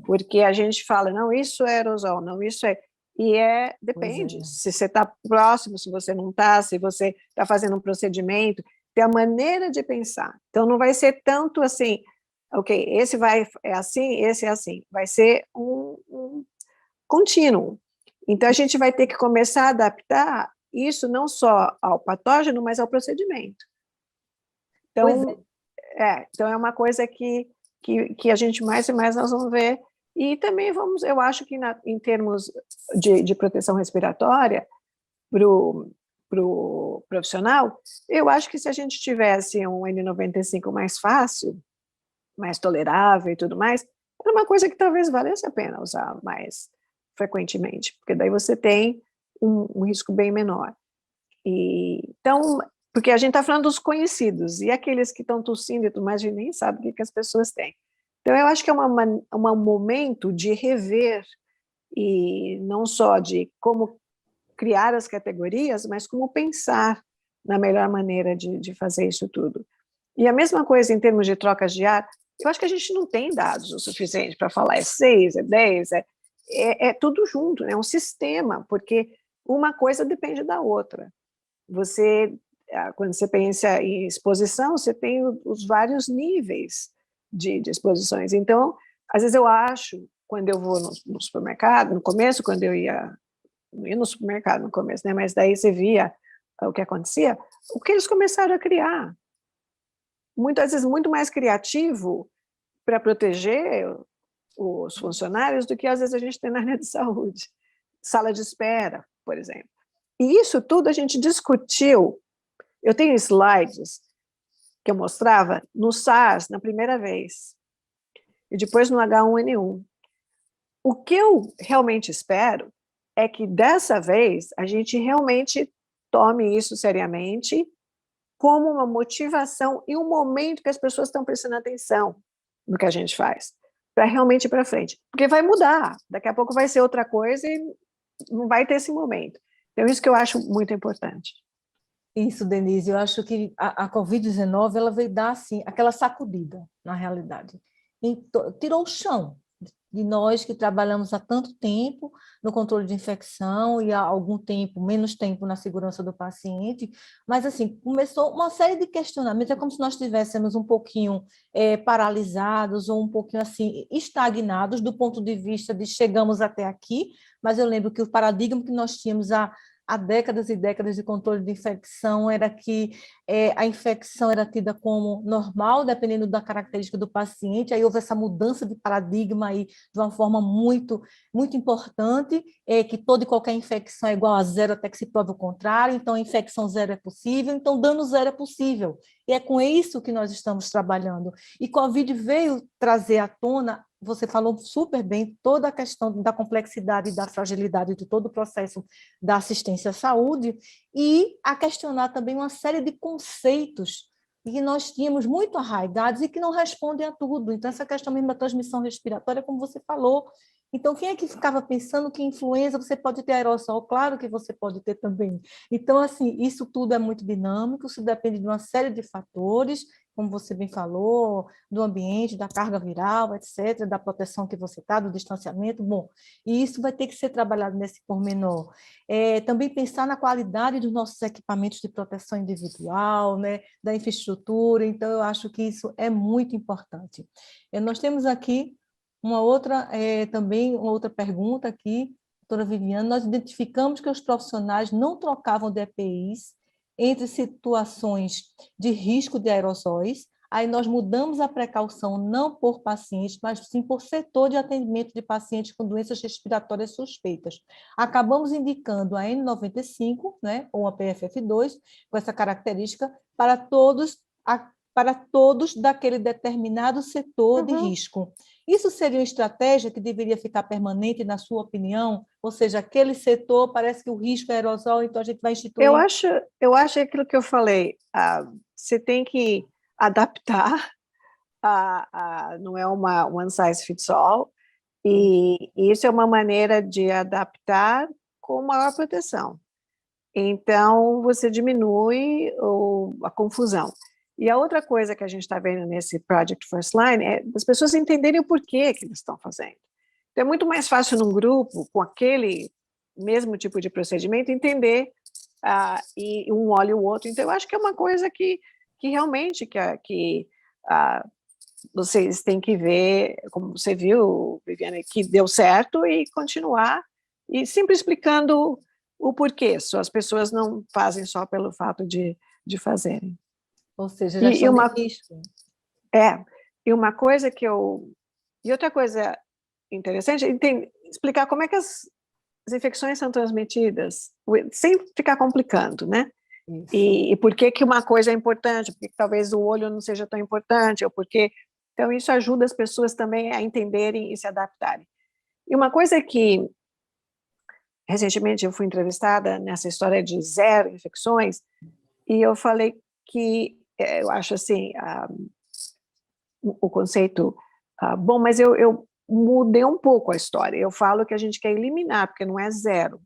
porque a gente fala, não, isso é aerosol, não, isso é... E depende, se você está próximo, se você não está, se você está fazendo um procedimento, tem a maneira de pensar. Então, não vai ser tanto assim, ok, esse é assim, esse é assim. Vai ser um contínuo. Então, a gente vai ter que começar a adaptar isso não só ao patógeno, mas ao procedimento. Então, então é uma coisa que a gente mais e mais nós vamos ver. E também eu acho que em termos de proteção respiratória, para o profissional, eu acho que se a gente tivesse um N95 mais fácil, mais tolerável e tudo mais, era uma coisa que talvez valesse a pena usar mais frequentemente, porque daí você tem um risco bem menor. Então, porque a gente está falando dos conhecidos, e aqueles que estão tossindo e tudo mais, a gente nem sabe o que as pessoas têm. Então, eu acho que é um momento de rever, e não só de como criar as categorias, mas como pensar na melhor maneira de fazer isso tudo. E a mesma coisa em termos de trocas de ar, eu acho que a gente não tem dados o suficiente para falar 6, 10, é tudo junto, é um sistema, porque uma coisa depende da outra. Quando você pensa em exposição, você tem os vários níveis de exposições. Então, às vezes eu acho, quando eu vou no supermercado, no começo, quando eu ia no supermercado no começo, né? Mas daí você via o que acontecia, o que eles começaram a criar. Muitas vezes muito mais criativo para proteger os funcionários do que às vezes a gente tem na área de saúde. Sala de espera, por exemplo. E isso tudo a gente discutiu. Eu tenho slides que eu mostrava no SARS, na primeira vez, e depois no H1N1. O que eu realmente espero é que dessa vez a gente realmente tome isso seriamente como uma motivação e um momento que as pessoas estão prestando atenção no que a gente faz, para realmente ir para frente. Porque vai mudar, daqui a pouco vai ser outra coisa e não vai ter esse momento. Então, isso que eu acho muito importante. Isso, Denise, eu acho que a Covid-19 ela veio dar assim, aquela sacudida, na realidade. Tirou o chão de nós que trabalhamos há tanto tempo no controle de infecção e há algum tempo, menos tempo na segurança do paciente, mas assim, começou uma série de questionamentos, é como se nós estivéssemos um pouquinho paralisados ou um pouquinho assim, estagnados do ponto de vista de chegamos até aqui, mas eu lembro que o paradigma que nós tínhamos há décadas e décadas de controle de infecção era que a infecção era tida como normal, dependendo da característica do paciente, aí houve essa mudança de paradigma aí de uma forma muito, muito importante, que toda e qualquer infecção é igual a zero até que se prove o contrário, então a infecção zero é possível, então dano zero é possível. E é com isso que nós estamos trabalhando. E Covid veio trazer à tona, você falou super bem, toda a questão da complexidade e da fragilidade de todo o processo da assistência à saúde e a questionar também uma série de conceitos que nós tínhamos muito arraigados e que não respondem a tudo. Então, essa questão mesmo da transmissão respiratória, como você falou. Então, quem é que ficava pensando que influenza você pode ter aerossol? Claro que você pode ter também. Então, assim, isso tudo é muito dinâmico, isso depende de uma série de fatores, como você bem falou, do ambiente, da carga viral, etc., da proteção que você está, do distanciamento. Bom, e isso vai ter que ser trabalhado nesse pormenor. Também pensar na qualidade dos nossos equipamentos de proteção individual, né, da infraestrutura. Então, eu acho que isso é muito importante. Nós temos aqui também uma outra pergunta aqui, doutora Viviane. Nós identificamos que os profissionais não trocavam de EPIs entre situações de risco de aerossóis, aí nós mudamos a precaução não por pacientes, mas sim por setor de atendimento de pacientes com doenças respiratórias suspeitas. Acabamos indicando a N95, né, ou a PFF2, com essa característica, para todos daquele determinado setor de risco. Isso seria uma estratégia que deveria ficar permanente, na sua opinião? Ou seja, aquele setor parece que o risco é aerosol, então a gente vai instituir... Eu acho aquilo que eu falei, você tem que adaptar, não é uma one size fits all, e isso é uma maneira de adaptar com maior proteção. Então, você diminui a confusão. E a outra coisa que a gente está vendo nesse Project First Line é as pessoas entenderem o porquê que eles estão fazendo. Então, é muito mais fácil num grupo, com aquele mesmo tipo de procedimento, entender e um olha o outro. Então, eu acho que é uma coisa que realmente vocês têm que ver, como você viu, Viviane, que deu certo e continuar, e sempre explicando o porquê. Só as pessoas não fazem só pelo fato de fazerem. Ou seja, já estão de risco. E uma coisa e outra coisa interessante é explicar como é que as infecções são transmitidas, sem ficar complicando, né? E por que uma coisa é importante, porque talvez o olho não seja tão importante, ou porque... Então, isso ajuda as pessoas também a entenderem e se adaptarem. E uma coisa que, recentemente, eu fui entrevistada nessa história de 0 infecções, e eu falei que eu acho assim, o conceito bom, mas eu mudei um pouco a história. Eu falo que a gente quer eliminar, porque não é 0.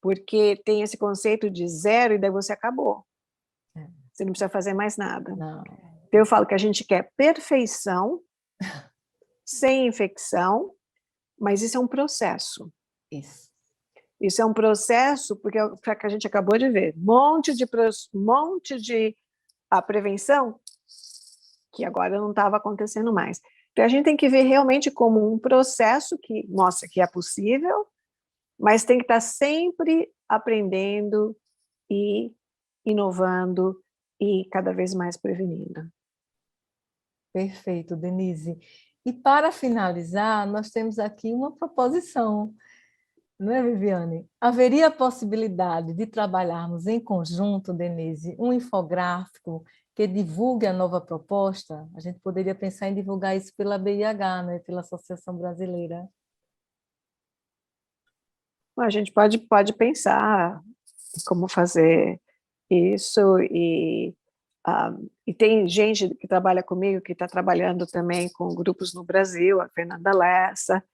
Porque tem esse conceito de 0 e daí você acabou. Você não precisa fazer mais nada. Não. Então, eu falo que a gente quer perfeição, sem infecção, mas isso é um processo. Isso é um processo, porque é o que a gente acabou de ver. Monte de a prevenção, que agora não estava acontecendo mais. Então, a gente tem que ver realmente como um processo que mostra que é possível, mas tem que estar sempre aprendendo e inovando e cada vez mais prevenindo. Perfeito, Denise. E para finalizar, nós temos aqui uma proposição, não é, Viviane? Haveria a possibilidade de trabalharmos em conjunto, Denise, um infográfico que divulgue a nova proposta? A gente poderia pensar em divulgar isso pela BIH, né? Pela Associação Brasileira. A gente pode pensar como fazer isso, e tem gente que trabalha comigo que está trabalhando também com grupos no Brasil, a Fernanda Lessa.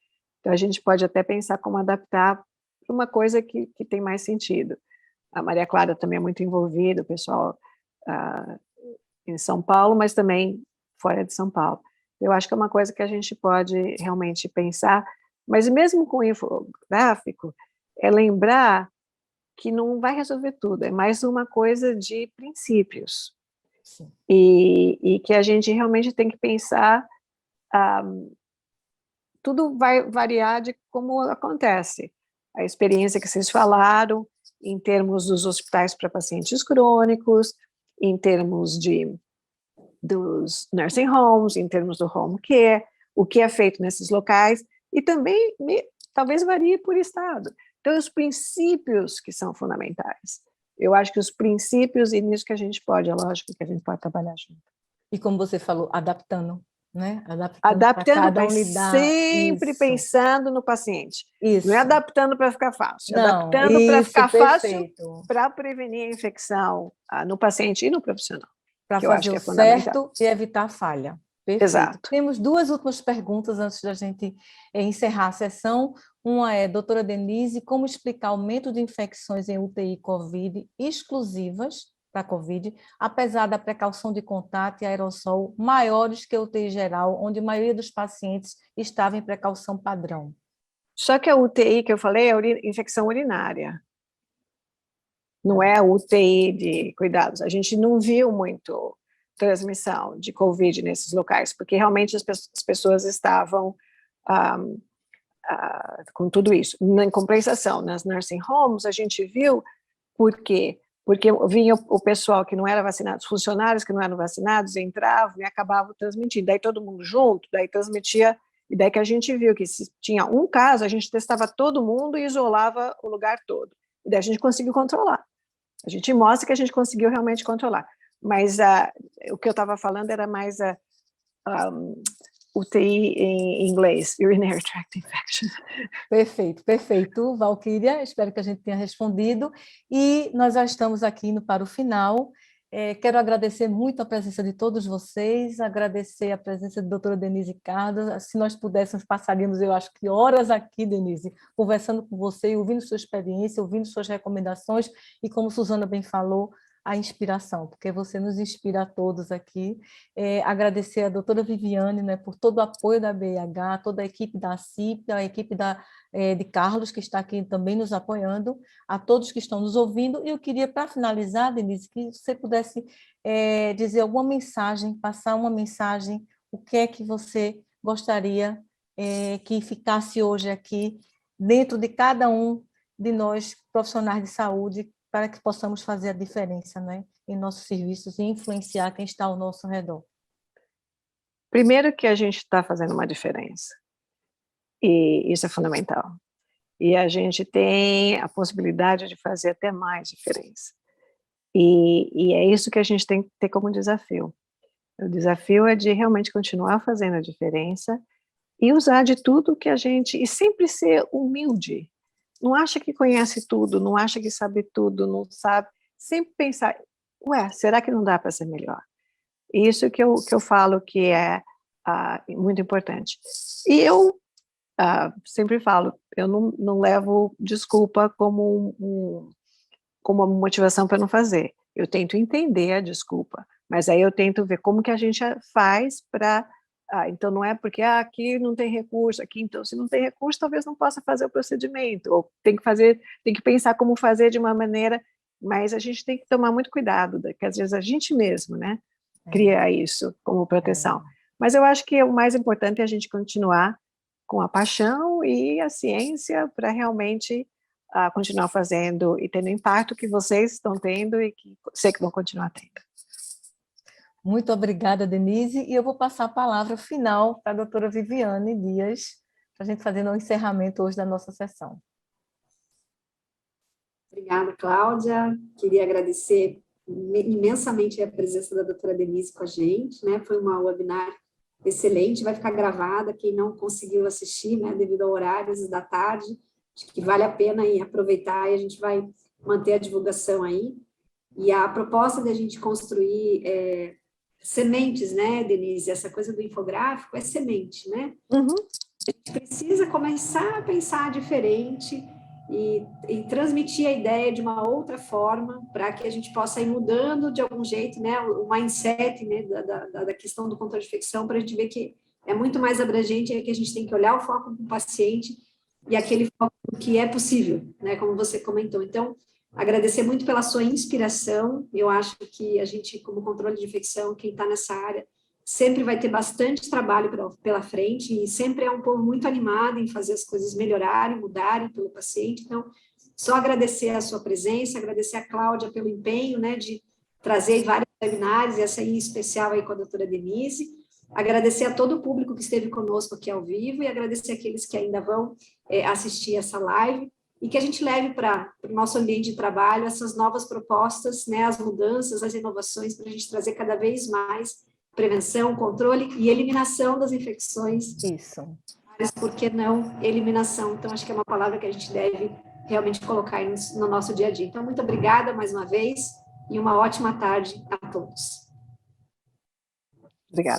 Então, a gente pode até pensar como adaptar para uma coisa que tem mais sentido. A Maria Clara também é muito envolvida, o pessoal em São Paulo, mas também fora de São Paulo. Eu acho que é uma coisa que a gente pode realmente pensar, mas mesmo com o infográfico, é lembrar que não vai resolver tudo, é mais uma coisa de princípios. E que a gente realmente tem que pensar, tudo vai variar de como acontece. A experiência que vocês falaram, em termos dos hospitais para pacientes crônicos, em termos dos nursing homes, em termos do home care, o que é feito nesses locais, e também talvez varie por estado. Então, os princípios que são fundamentais. Eu acho que os princípios, e nisso que a gente pode, é lógico que a gente pode trabalhar junto. E como você falou, adaptando, né? Adaptando para Adaptando, cada mas unidade. sempre Isso, pensando no paciente. Não é isso. adaptando para ficar fácil, Não, adaptando para isso, ficar fácil perfeito. para prevenir a infecção no paciente e no profissional, Para que eu acho fazer que o é fundamental. certo e evitar a falha. Perfeito. Exato. Temos duas últimas perguntas antes da gente encerrar a sessão. Uma é, doutora Denise, como explicar o aumento de infecções em UTI COVID exclusivas para COVID, apesar da precaução de contato e aerossol maiores que a UTI geral, onde a maioria dos pacientes estava em precaução padrão? Só que a UTI que eu falei é infecção urinária. Não é a UTI de cuidados. A gente não viu muito transmissão de COVID nesses locais, porque realmente as pessoas estavam com tudo isso. Em compensação, nas nursing homes, a gente viu por quê? Porque vinha o pessoal que não era vacinado, os funcionários que não eram vacinados, entravam e acabavam transmitindo. Daí todo mundo junto, daí transmitia, e daí que a gente viu que se tinha um caso, a gente testava todo mundo e isolava o lugar todo. E daí a gente conseguiu controlar. A gente mostra que a gente conseguiu realmente controlar. Mas o que eu estava falando era mais UTI em inglês, Urinary Tract Infection. Perfeito, perfeito, Valquíria, espero que a gente tenha respondido, e nós já estamos aqui indo para o final. Quero agradecer muito a presença de todos vocês, agradecer a presença da doutora Denise Cardo. Se nós pudéssemos, passaríamos, eu acho que horas aqui, Denise, conversando com você, ouvindo sua experiência, ouvindo suas recomendações, e como Suzana bem falou, a inspiração, porque você nos inspira a todos aqui. Agradecer a doutora Viviane, né, por todo o apoio da BIH, toda a equipe da CIP, a equipe de Carlos, que está aqui também nos apoiando, a todos que estão nos ouvindo. E eu queria, para finalizar, Denise, que você pudesse dizer alguma mensagem, passar uma mensagem, o que é que você gostaria que ficasse hoje aqui, dentro de cada um de nós, profissionais de saúde, para que possamos fazer a diferença, né, em nossos serviços e influenciar quem está ao nosso redor. Primeiro que a gente está fazendo uma diferença, e isso é fundamental. E a gente tem a possibilidade de fazer até mais diferença. E é isso que a gente tem que ter como desafio. O desafio é de realmente continuar fazendo a diferença e usar de tudo que a gente... E sempre ser humilde. Não acha que conhece tudo, não acha que sabe tudo, não sabe. Sempre pensar, será que não dá para ser melhor? Isso que eu falo que é muito importante. E eu sempre falo, eu não levo desculpa como uma motivação para não fazer. Eu tento entender a desculpa, mas aí eu tento ver como que a gente faz para... então não é porque aqui não tem recurso, aqui então se não tem recurso talvez não possa fazer o procedimento, ou tem que pensar como fazer de uma maneira, mas a gente tem que tomar muito cuidado, porque às vezes a gente mesmo, né, cria isso como proteção. Mas eu acho que o mais importante é a gente continuar com a paixão e a ciência para realmente continuar fazendo e tendo o impacto que vocês estão tendo e que sei que vão continuar tendo. Muito obrigada, Denise, e eu vou passar a palavra final para a doutora Viviane Dias, para a gente fazer o encerramento hoje da nossa sessão. Obrigada, Cláudia. Queria agradecer imensamente a presença da doutora Denise com a gente, né? Foi uma webinar excelente, vai ficar gravada, quem não conseguiu assistir, né, devido ao horário, às vezes da tarde, acho que vale a pena aí aproveitar e a gente vai manter a divulgação aí. E a proposta de a gente construir sementes, né, Denise? Essa coisa do infográfico é semente, né? Uhum. A gente precisa começar a pensar diferente e transmitir a ideia de uma outra forma para que a gente possa ir mudando de algum jeito, né, o mindset, né, da questão do controle de infecção, para a gente ver que é muito mais abrangente, é que a gente tem que olhar o foco do paciente e aquele foco que é possível, né, como você comentou. Então, agradecer muito pela sua inspiração. Eu acho que a gente, como controle de infecção, quem está nessa área, sempre vai ter bastante trabalho pela frente e sempre é um povo muito animado em fazer as coisas melhorarem, mudarem pelo paciente. Então, só agradecer a sua presença, agradecer a Cláudia pelo empenho, né, de trazer vários webinários, e essa aí em especial aí com a doutora Denise. Agradecer a todo o público que esteve conosco aqui ao vivo e agradecer aqueles que ainda vão assistir essa live. e que a gente leve para o nosso ambiente de trabalho essas novas propostas, né, as mudanças, as inovações, para a gente trazer cada vez mais prevenção, controle e eliminação das infecções. Isso. Mas por que não eliminação? Então, acho que é uma palavra que a gente deve realmente colocar no nosso dia a dia. Então, muito obrigada mais uma vez e uma ótima tarde a todos. Obrigada.